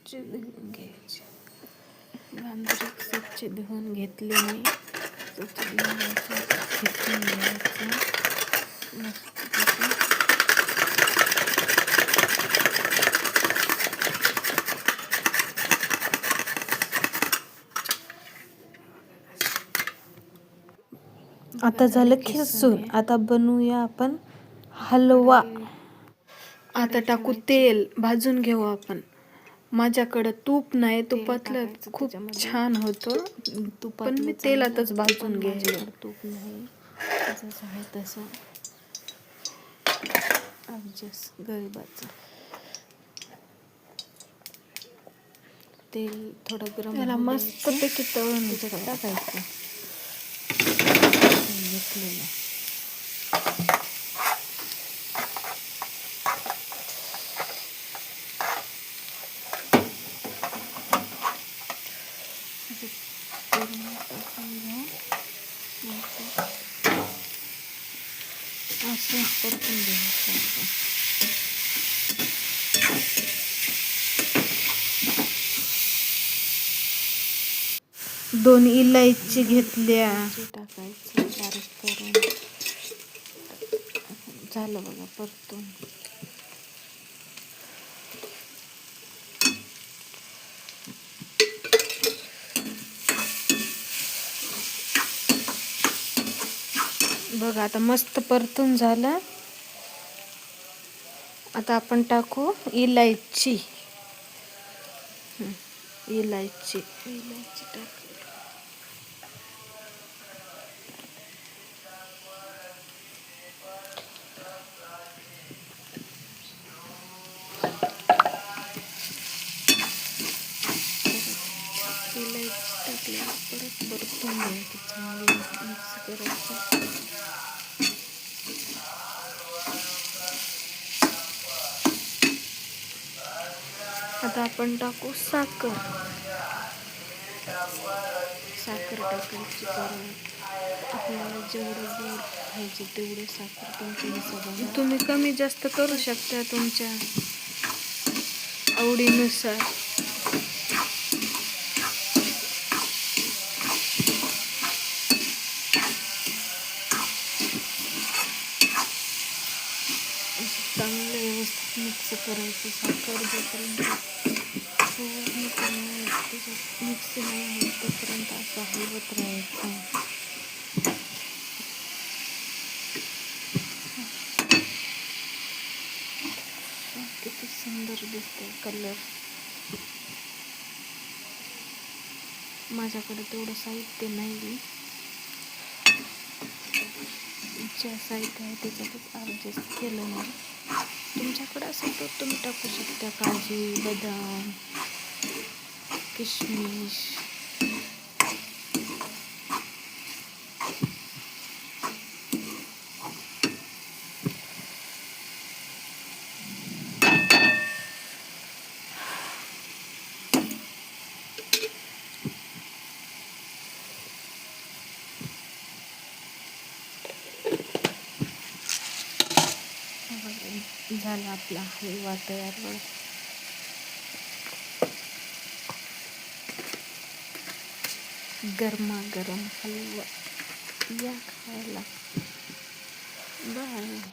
स्वच्छ धुवून घ्यायचे. गांजरीक स्वच्छ धुवून घेतले मी. स्वच्छ धुवून घ्यायचं, फेकून घ्यायचं मस्तपैकी. आता झालं खिसून. आता बनवूया आपण हलवा. आता टाकू तेल, भाजून घेऊ आपण. माझ्याकडं तूप नाही, तुपातलं खूप छान होतं, पण मी तेलातच भाजून घ्यायला. तूप नाही, जसं आहे तसं ॲडजस्ट गरिबाचं. तेल थोडं गरम त्याला मस्तपैकी तळून टाकायचं. घेतलेलं असं परतून घ्यायचं. दोन इलायची घेतल्या, टाकायचं बारीक करून. झालं बघा परतून. बघा आता मस्त परतून झालं. आता आपण टाकू इलायची. इलायची टाक. इलायची टाकल्यावर परत परतून घ्यायचं, चांगलं मिक्स करायचं. आता आपण टाकू साखर. साखर टाकायची परत. आपल्याला जेवढं गोड पाहिजे तेवढं साखर तुमच्या हिशोबाने तुम्ही कमी जास्त करू शकता तुमच्या आवडीनुसार. चांगलं व्यवस्थित मिक्स करायचं. साखर जोपर्यंत पूर्णपणे त्याच्यात मिक्स नाही होत तोपर्यंत असं हलवत राहायचं. किती सुंदर दिसतंय कलर. माझ्याकडे तेवढं साहित्य नाही, ज्या साहित्य आहे त्याच्यातच ॲडजस्ट केलं मी. तुमच्याकडे असेल तर तुम्ही टाकू शकता काजू, बदाम, किशमिश. झाला आपला हलवा तयार. गरमागरम हलवा या खायला. बाय.